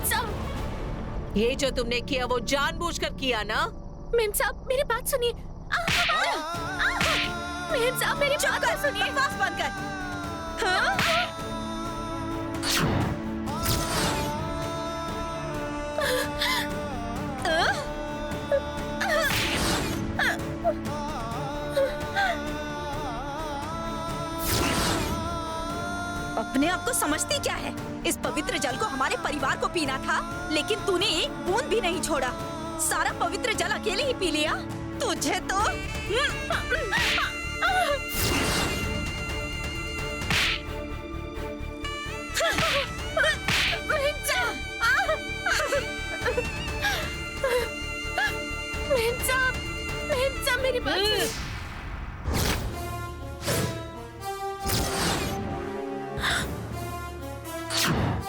Ma'am साहब, ये जो तुमने किया वो जानबूझकर किया ना? मेम साहब मेरी बात सुनिए। मेम साहब मेरी बात सुनिए। बकवास बंद कर। अपने आप को समझती क्या है? इस पवित्र जल को हमारे परिवार को पीना था, लेकिन तूने एक बूंद भी नहीं छोड़ा। सारा पवित्र जल अकेले ही पी लिया। तुझे तो मेम साहब मेरी बात सुनिए।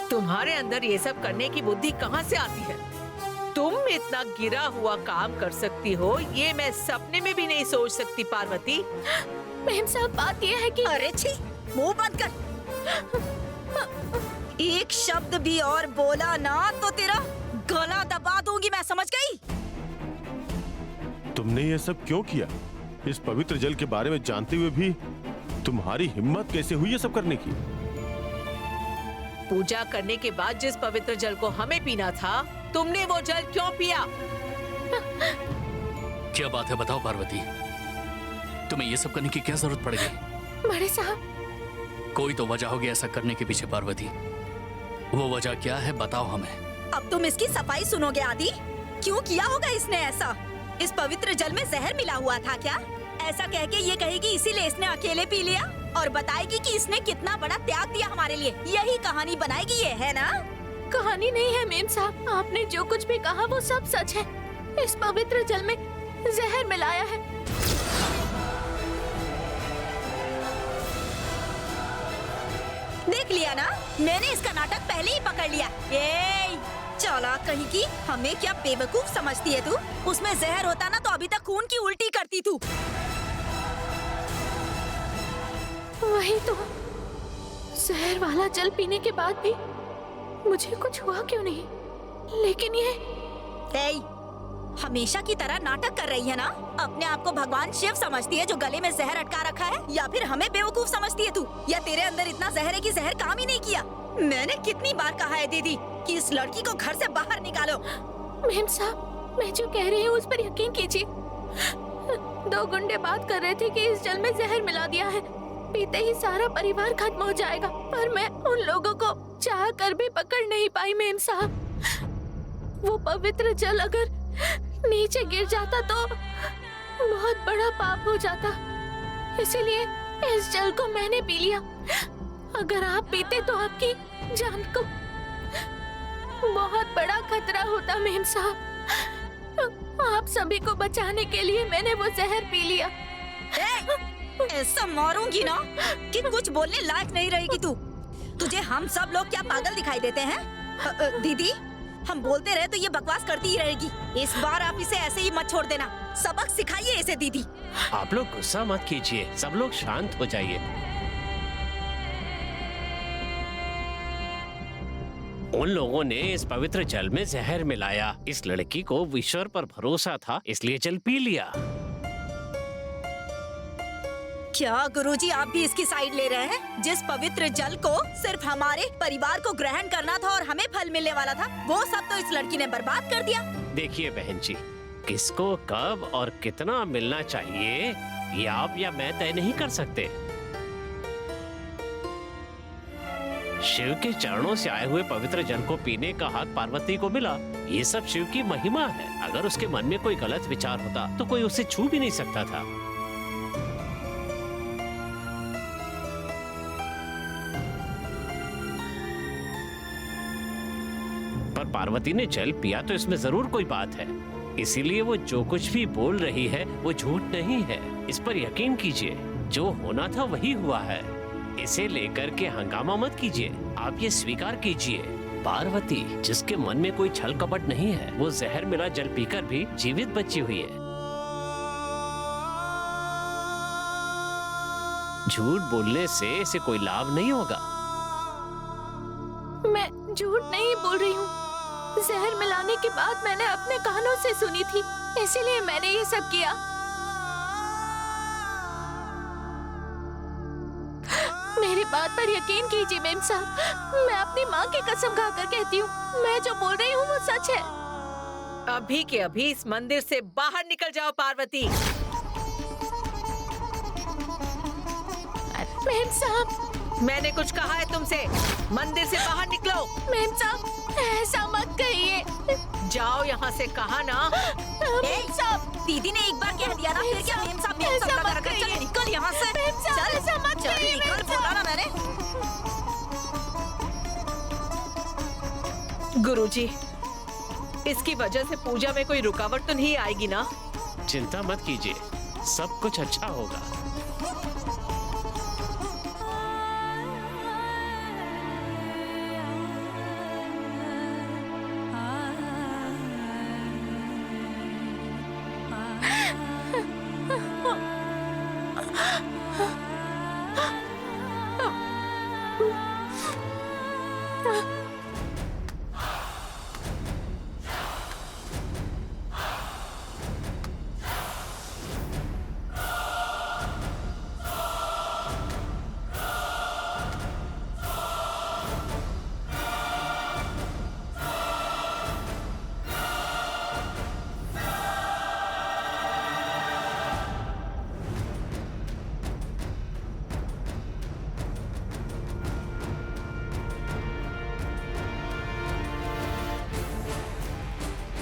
तुम्हारे अंदर ये सब करने की बुद्धि कहाँ से आती है? तुम इतना गिरा हुआ काम कर सकती हो, ये मैं सपने में भी नहीं सोच सकती पार्वती। मेम साहब बात ये है कि अरे छी, मुंह बंद कर। एक शब्द भी और बोला ना तो तेरा गला दबा दूंगी मैं, समझ गई? तुमने ये सब क्यों किया? इस पवित्र जल के बारे में जानते हुए भी तुम्हारी हिम्मत कैसे हुई ये सब करने की? पूजा करने के बाद जिस पवित्र जल को हमें पीना था, तुमने वो जल क्यों पिया? क्या बात है, बताओ पार्वती, तुम्हें ये सब करने की क्या जरूरत पड़ गई? बड़े साहब, कोई तो वजह होगी ऐसा करने के पीछे पार्वती। वो वजह क्या है बताओ हमें। अब तुम इसकी सफाई सुनोगे आदि। क्यों किया होगा इसने ऐसा? इस पवित्र जल में जहर मिला हुआ था क्या? ऐसा कह के ये कहेगी इसीलिए इसने अकेले पी लिया, और बताएगी कि इसने कितना बड़ा त्याग दिया हमारे लिए। यही कहानी बनाएगी ये, है ना? कहानी नहीं है मेम साहब, आपने जो कुछ भी कहा वो सब सच है। इस पवित्र जल में जहर मिलाया है। देख लिया ना, मैंने इसका नाटक पहले ही पकड़ लिया। ये चालाक कहीं की, हमें क्या बेवकूफ समझती है तू? उसमें जहर होता ना तो अभी तक खून की उल्टी करती तू। वही तो, जहर वाला जल पीने के बाद भी मुझे कुछ हुआ क्यों नहीं? लेकिन ये हमेशा की तरह नाटक कर रही है ना? अपने आप को भगवान शिव समझती है जो गले में जहर अटका रखा है, या फिर हमें बेवकूफ समझती है तू? या तेरे अंदर इतना जहर है कि जहर काम ही नहीं किया? मैंने कितनी बार कहा है दीदी कि इस लड़की को घर से बाहर निकालो। मेम साहब, मैं जो कह रही हूँ उस पर यकीन कीजिए। 2 गुंडे बात कर रहे थे कि इस जल में जहर मिला दिया है, पीते ही सारा परिवार खत्म हो जाएगा, पर मैं उन लोगों को चाह कर भी पकड़ नहीं पाई मेम साहब। वो पवित्र जल अगर नीचे गिर जाता तो बहुत बड़ा पाप हो जाता, इसीलिए इस जल को मैंने पी लिया। अगर आप पीते तो आपकी जान को बहुत बड़ा खतरा होता मेम साहब। आप सभी को बचाने के लिए मैंने वो जहर पी लिया। ऐसा मारूंगी ना कि कुछ बोलने लायक नहीं रहेगी तू। तुझे हम सब लोग क्या पागल दिखाई देते हैं? दीदी, हम बोलते रहे तो ये बकवास करती ही रहेगी। इस बार आप इसे ऐसे ही मत छोड़ देना, सबक सिखाइए इसे दीदी। आप लोग गुस्सा मत कीजिए, सब लोग शांत हो जाइए। उन लोगों ने इस पवित्र जल में जहर मिलाया। इस लड़की को ईश्वर पर भरोसा था, इसलिए जल पी लिया। क्या गुरुजी आप भी इसकी साइड ले रहे हैं? जिस पवित्र जल को सिर्फ हमारे परिवार को ग्रहण करना था और हमें फल मिलने वाला था, वो सब तो इस लड़की ने बर्बाद कर दिया। देखिए बहन जी, किसको कब और कितना मिलना चाहिए ये आप या मैं तय नहीं कर सकते। शिव के चरणों से आए हुए पवित्र जल को पीने का हक पार्वती को मिला। ये सब शिव की महिमा है। अगर उसके मन में कोई गलत विचार होता तो कोई उसे छू भी नहीं सकता था। पर पार्वती ने जल पिया तो इसमें जरूर कोई बात है, इसीलिए वो जो कुछ भी बोल रही है वो झूठ नहीं है। इस पर यकीन कीजिए, जो होना था वही हुआ है। इसे लेकर के हंगामा मत कीजिए, आप ये स्वीकार कीजिए। पार्वती जिसके मन में कोई छल कपट नहीं है, वो जहर मिला जल पीकर भी जीवित बची हुई है। झूठ बोलने से इसे कोई लाभ नहीं होगा। मैं झूठ नहीं बोल रही हूँ, जहर मिलाने की बात मैंने अपने कानों से सुनी थी, इसीलिए मैंने ये सब किया। मेरी बात पर यकीन कीजिए मेम साहब, मैं अपनी माँ की कसम खाकर कहती हूँ, मैं जो बोल रही हूँ वो सच है। अभी के अभी इस मंदिर से बाहर निकल जाओ पार्वती। मेम साहब, मैंने कुछ कहा है तुमसे? मंदिर से बाहर निकलो। मेम साहब ऐसा मत कहिए। जाओ यहाँ से, कहा ना। मेम साहब, दीदी ने एक बार कह दिया ना, फिर क्या मेम साहब ऐसा लगा मत रखा है। कहिए। चल निकल यहाँ से। मेम साहब, चल ऐसा मत चल कहिए, निकल, मेम बोला ना मैंने। गुरुजी, इसकी वजह से पूजा में कोई रुकावट तो नहीं आएगी ना? चिंता मत कीजिए, सब कुछ अच्छा होगा।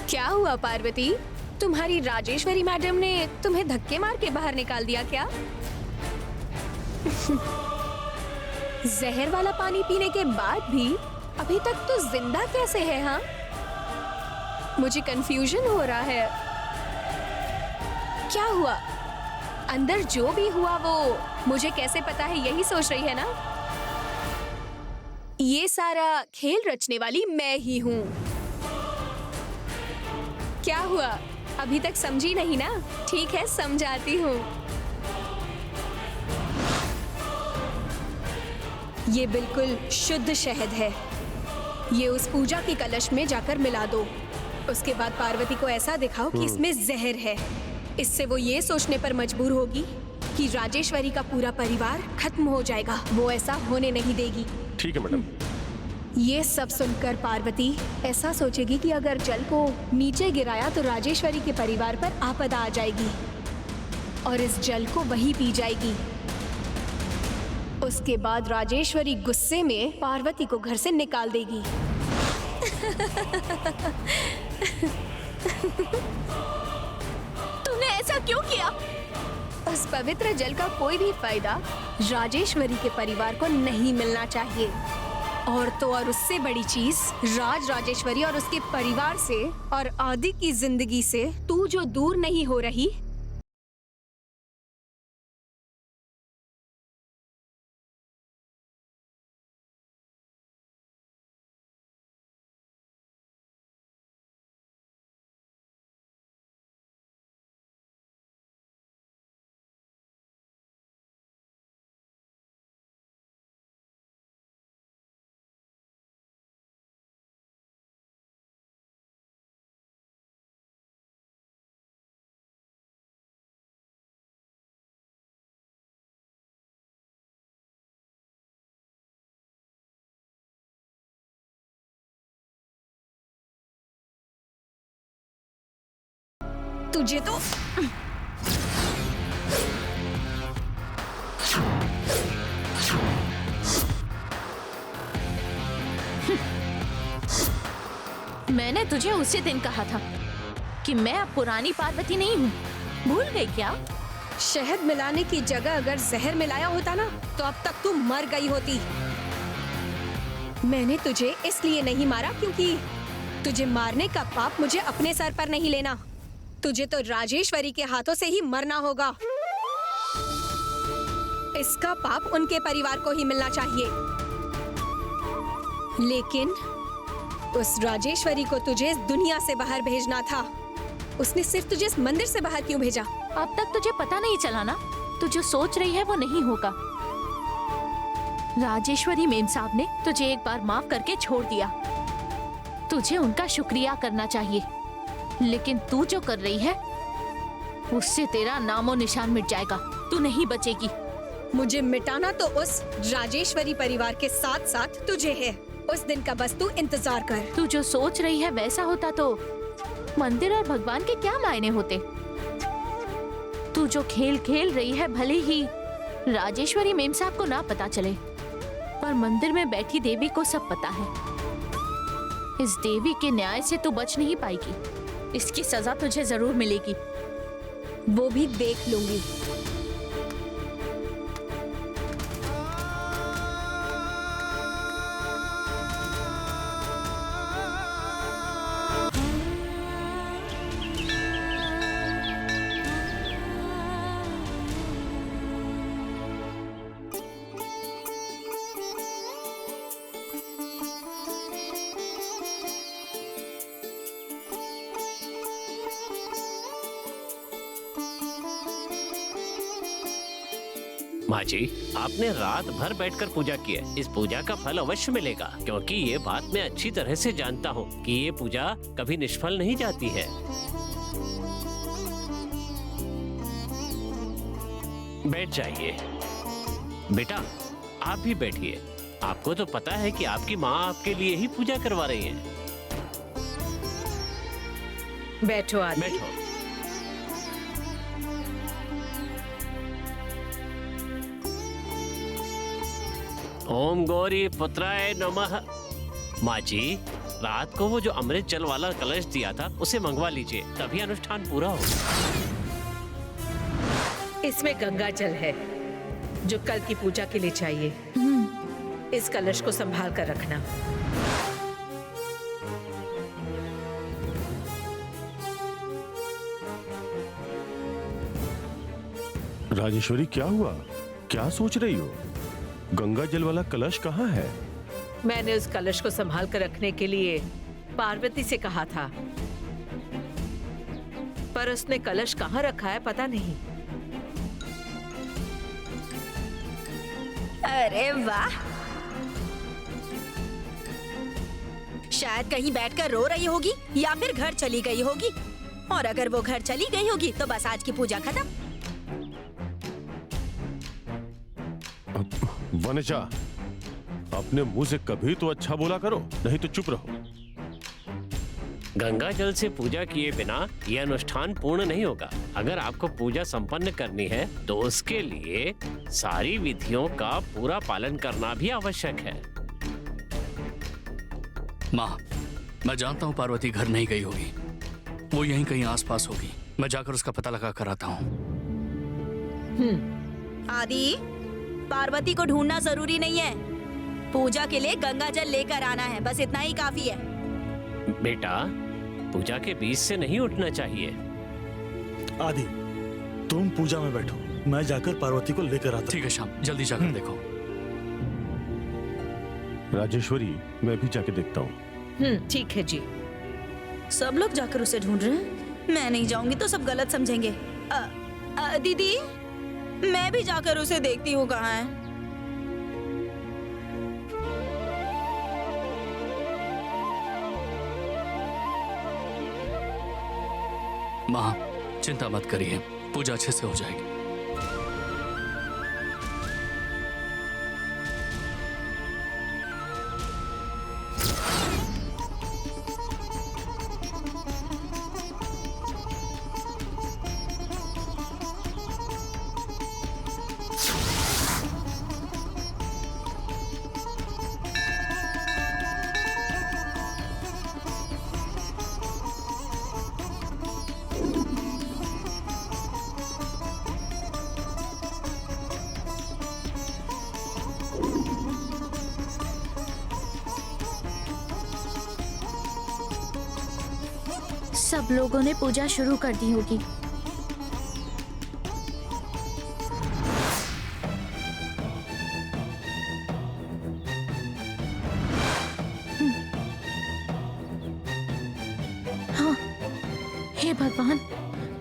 क्या हुआ पार्वती? तुम्हारी राजेश्वरी मैडम ने तुम्हें धक्के मार के बाहर निकाल दिया क्या? जहर वाला पानी पीने के बाद भी अभी तक तो जिंदा कैसे है? हाँ, मुझे कंफ्यूजन हो रहा है। क्या हुआ? अंदर जो भी हुआ वो मुझे कैसे पता है, यही सोच रही है ना? ये सारा खेल रचने वाली मैं ही हूँ। क्या हुआ? अभी तक समझी नहीं ना? ठीक है, समझाती हूँ। ये बिल्कुल शुद्ध शहद है। ये उस पूजा की कलश में जाकर मिला दो। उसके बाद पार्वती को ऐसा दिखाओ कि इसमें जहर है। इससे वो ये सोचने पर मजबूर होगी कि राजेश्वरी का पूरा परिवार खत्म हो जाएगा। वो ऐसा होने नहीं देगी। ठीक है मैडम। ये सब सुनकर पार्वती ऐसा सोचेगी कि अगर जल को नीचे गिराया तो राजेश्वरी के परिवार पर आपदा आ जाएगी और इस जल को वही पी जाएगी। उसके बाद राजेश्वरी गुस्से में पार्वती को घर से निकाल देगी। तूने ऐसा क्यों किया? उस पवित्र जल का कोई भी फायदा राजेश्वरी के परिवार को नहीं मिलना चाहिए। और तो और उससे बड़ी चीज, राजेश्वरी और उसके परिवार से और आदि की जिंदगी से तू जो दूर नहीं हो रही, तुझे तो मैंने तुझे उसी दिन कहा था कि मैं अब पुरानी पार्वती नहीं हूँ। भूल गई क्या? शहद मिलाने की जगह अगर जहर मिलाया होता ना तो अब तक तू मर गई होती। मैंने तुझे इसलिए नहीं मारा क्योंकि तुझे मारने का पाप मुझे अपने सर पर नहीं लेना। तुझे तो राजेश्वरी के हाथों से ही मरना होगा। इसका पाप उनके परिवार को ही मिलना चाहिए। लेकिन उस राजेश्वरी को तुझे इस दुनिया से बाहर भेजना था। उसने सिर्फ तुझे इस मंदिर से बाहर क्यों भेजा? अब तक तुझे पता नहीं चला ना? तू जो सोच रही है वो नहीं होगा। राजेश्वरी मेम साहब ने तुझे एक बार माफ करके छोड़ दिया। तुझे उनका शुक्रिया करना चाहिए, लेकिन तू जो कर रही है उससे तेरा नामो निशान मिट जाएगा। तू नहीं बचेगी। मुझे मिटाना तो उस राजेश्वरी परिवार के साथ साथ तुझे है। उस दिन का बस तू इंतजार कर। तू जो सोच रही है वैसा होता तो मंदिर और भगवान के क्या मायने होते। तू जो खेल खेल रही है, भले ही राजेश्वरी मेम साहब को ना पता चले, पर मंदिर में बैठी देवी को सब पता है। इस देवी के न्याय से तू बच नहीं पाएगी। इसकी सजा तुझे जरूर मिलेगी। वो भी देख लूंगी। माँ जी, आपने रात भर बैठकर पूजा की है। इस पूजा का फल अवश्य मिलेगा, क्योंकि ये बात मैं अच्छी तरह से जानता हूँ कि ये पूजा कभी निष्फल नहीं जाती है। बैठ जाइए। बेटा, आप भी बैठिए। आपको तो पता है कि आपकी माँ आपके लिए ही पूजा करवा रही है। बैठो आदि। बैठो। ओम गौरी पुत्राय नमः। माँ जी, रात को वो जो अमृत जल वाला कलश दिया था उसे मंगवा लीजिए, तभी अनुष्ठान पूरा होगा। इसमें गंगा जल है जो कल की पूजा के लिए चाहिए। इस कलश को संभाल कर रखना। राजेश्वरी, क्या हुआ? क्या सोच रही हो? गंगा जल वाला कलश कहाँ है? मैंने उस कलश को संभाल कर रखने के लिए पार्वती से कहा था, पर उसने कलश कहाँ रखा है पता नहीं। अरे वाह, शायद कहीं बैठकर रो रही होगी या फिर घर चली गई होगी। और अगर वो घर चली गई होगी तो बस आज की पूजा खत्म। वनजा, अपने मुंह से कभी तो अच्छा बोला करो, नहीं तो चुप रहो। गंगा जल से पूजा किए बिना यह अनुष्ठान पूर्ण नहीं होगा। अगर आपको पूजा संपन्न करनी है तो उसके लिए सारी विधियों का पूरा पालन करना भी आवश्यक है। माँ, मैं जानता हूँ पार्वती घर नहीं गई होगी, वो यहीं कहीं आसपास होगी। मैं जाकर उसका पता लगा कर आता हूँ। आदि, पार्वती को ढूंढना जरूरी नहीं है। पूजा के लिए गंगा जल लेकर आना है, बस इतना ही काफी है। बेटा, पूजा के बीच से नहीं उठना चाहिए। आदि, तुम पूजा में बैठो, मैं जाकर पार्वती को लेकर आता ठीक है श्याम, जल्दी जाकर देखो। राजेश्वरी, मैं भी जाके देखता हूँ। ठीक है जी। सब लोग जाकर उसे ढूंढ रहे हैं, मैं नहीं जाऊंगी तो सब गलत समझेंगे। दीदी, मैं भी जाकर उसे देखती हूँ कहाँ है। माँ, चिंता मत करिए, पूजा अच्छे से हो जाएगी। सब लोगों ने पूजा शुरू कर दी होगी। हाँ, हे भगवान,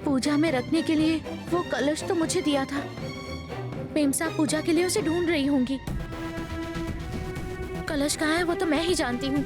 पूजा में रखने के लिए वो कलश तो मुझे दिया था। मेम साहब पूजा के लिए उसे ढूंढ रही होंगी। कलश कहाँ है वो तो मैं ही जानती हूँ।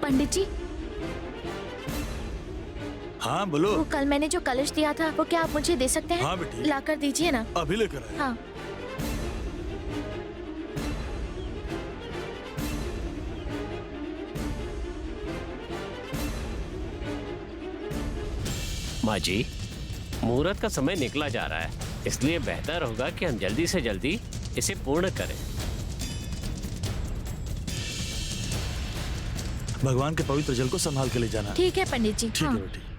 पंडित जी, हाँ बोलो। वो कल मैंने जो कलश दिया था वो क्या आप मुझे दे सकते हैं? हाँ बेटी। लाकर दीजिए ना। अभी लेकर आए। हाँ। माँ जी, मुहूर्त का समय निकला जा रहा है, इसलिए बेहतर होगा कि हम जल्दी से जल्दी इसे पूर्ण करें। भगवान के पवित्र जल को संभाल के ले जाना। ठीक है पंडित जी। ठीक हाँ। है बेटी।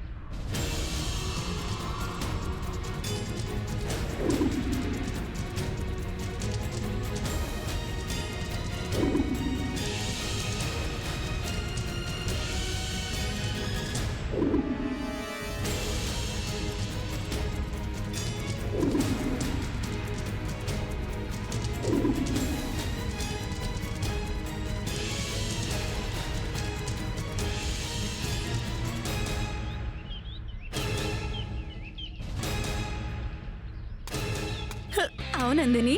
आओ नंदिनी,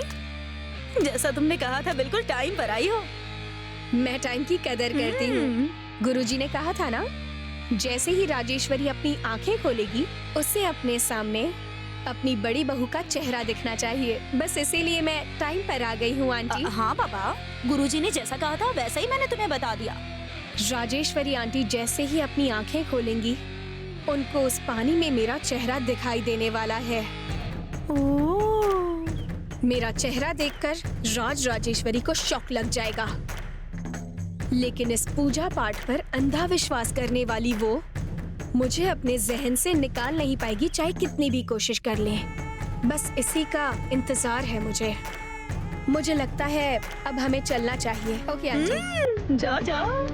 जैसा तुमने कहा था बिल्कुल टाइम पर आई हो। मैं टाइम की कदर करती हूँ। गुरुजी ने कहा था ना, जैसे ही राजेश्वरी अपनी आंखें खोलेगी उससे अपने सामने अपनी बड़ी बहू का चेहरा दिखना चाहिए। बस इसीलिए मैं टाइम पर आ गई हूँ आंटी। हाँ पापा, गुरुजी ने जैसा कहा था वैसा ही मैंने तुम्हें बता दिया। राजेश्वरी आंटी जैसे ही अपनी आंखें खोलेंगी उनको उस पानी में मेरा चेहरा दिखाई देने वाला है। मेरा चेहरा देखकर राजेश्वरी को शॉक लग जाएगा, लेकिन इस पूजा पाठ पर अंधा विश्वास करने वाली वो मुझे अपने जहन से निकाल नहीं पाएगी, चाहे कितनी भी कोशिश कर ले। बस इसी का इंतजार है मुझे लगता है अब हमें चलना चाहिए। Okay aunty. जाओ जाओ।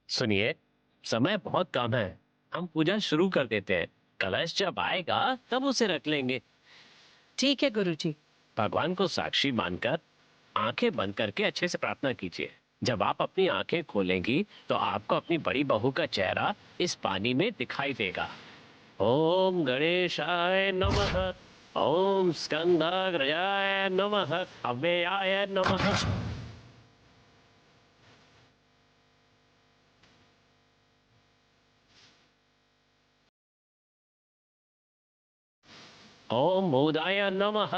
सुनिए, समय बहुत कम है, हम पूजा शुरू कर देते हैं। कलश जब आएगा तब उसे रख लेंगे। ठीक है गुरुजी। भगवान को साक्षी मानकर आंखें बंद करके अच्छे से प्रार्थना कीजिए। जब आप अपनी आंखें खोलेंगी तो आपको अपनी बड़ी बहू का चेहरा इस पानी में दिखाई देगा। ओम गणेशाय नमः, ओम स्कंदाग्रजाय नमः, अव्ययाय नमः। ओम भूदाय नमः।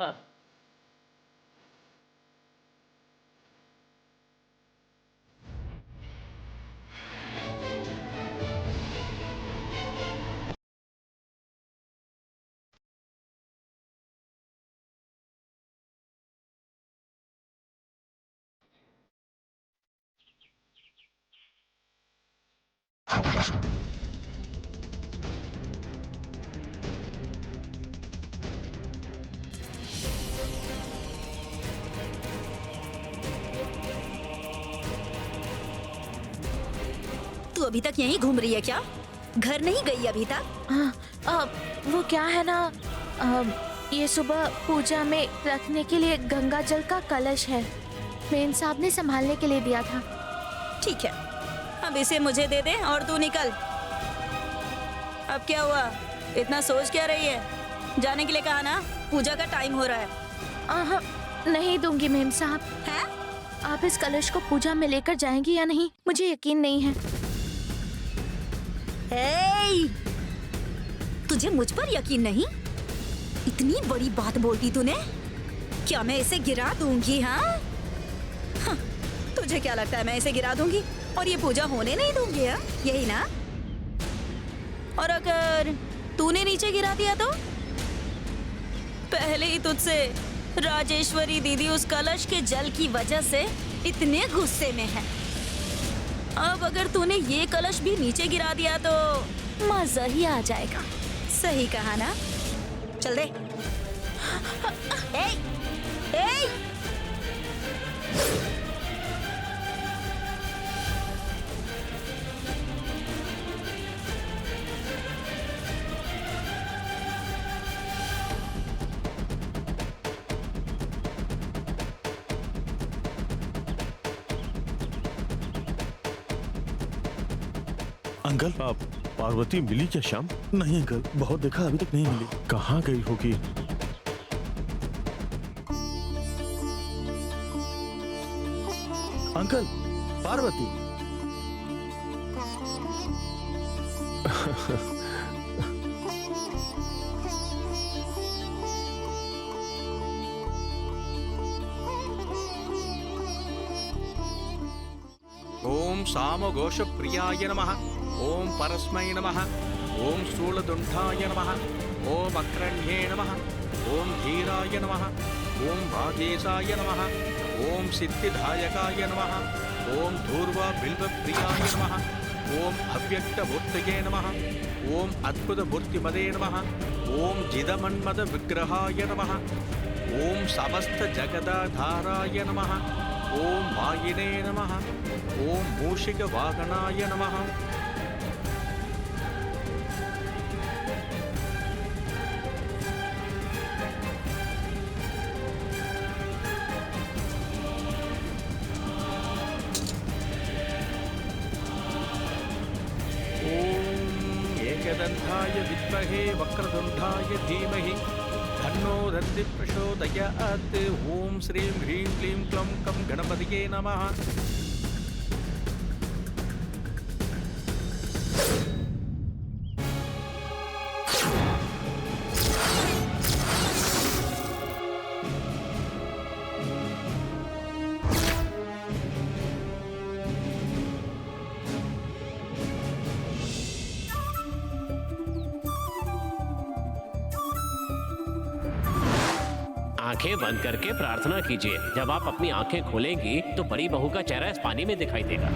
तू अभी तक यहीं घूम रही है क्या? घर नहीं गई अभी तक? वो क्या है ना, ये सुबह पूजा में रखने के लिए गंगा जल का कलश है, मेन साहब ने संभालने के लिए दिया था। ठीक है, अब इसे मुझे दे दे और तू निकल। अब क्या हुआ, इतना सोच क्या रही है? जाने के लिए कहा ना, पूजा का टाइम हो रहा है। नहीं दूंगी मेम साहब। हैं? आप इस कलश को पूजा में लेकर जाएंगी या नहीं मुझे यकीन नहीं है। हे! तुझे मुझ पर यकीन नहीं? इतनी बड़ी बात बोल दी तूने? क्या मैं इसे गिरा दूंगी? हाँ, तुझे क्या लगता है मैं इसे गिरा दूंगी और ये पूजा होने नहीं दूंगी? हाँ, यही ना? और अगर तूने नीचे गिरा दिया तो? पहले ही तुझसे राजेश्वरी दीदी उस कलश के जल की वजह से इतने गुस्से में है। अब अगर तूने ये कलश भी नीचे गिरा दिया तो मजा ही आ जाएगा। सही कहा ना? चल दे। ए, ए! अंकल, आप पार्वती मिली क्या श्याम? नहीं अंकल, बहुत देखा, अभी तक नहीं मिली। कहाँ गई होगी? अंकल, पार्वती। ओम सामघोषप्रियाय नमः। ओम परस्मै नमः। ओम शूलदुण्डाय नमः। ओम अक्रण्ये नमः। ओम धीराय नमः। ओम भागेशाय नमः। ओम सिद्धिदायकाय नमः। ओम धूर्वा बिल्वप्रियाय नमः। ओम अव्यक्तमूर्तये नमः। ओम अद्भुतमूर्तिमदे नमः। ओम जिदमन्मदविग्रहाय नमः। ओम समस्तजगदाधाराय नमः। ओम वायिने नमः। ओम मूषिकवाहनाय नमः। ओम एकदन्ताय विद्महे वक्रतुण्डाय धीमहि तन्नो दन्ति प्रचोदयात्। ओम श्रीं ह्रीं क्लीं क्लं कं गणपतये नमः। आंखें बंद करके प्रार्थना कीजिए। जब आप अपनी आंखें खोलेंगी तो बड़ी बहू का चेहरा इस पानी में दिखाई देगा।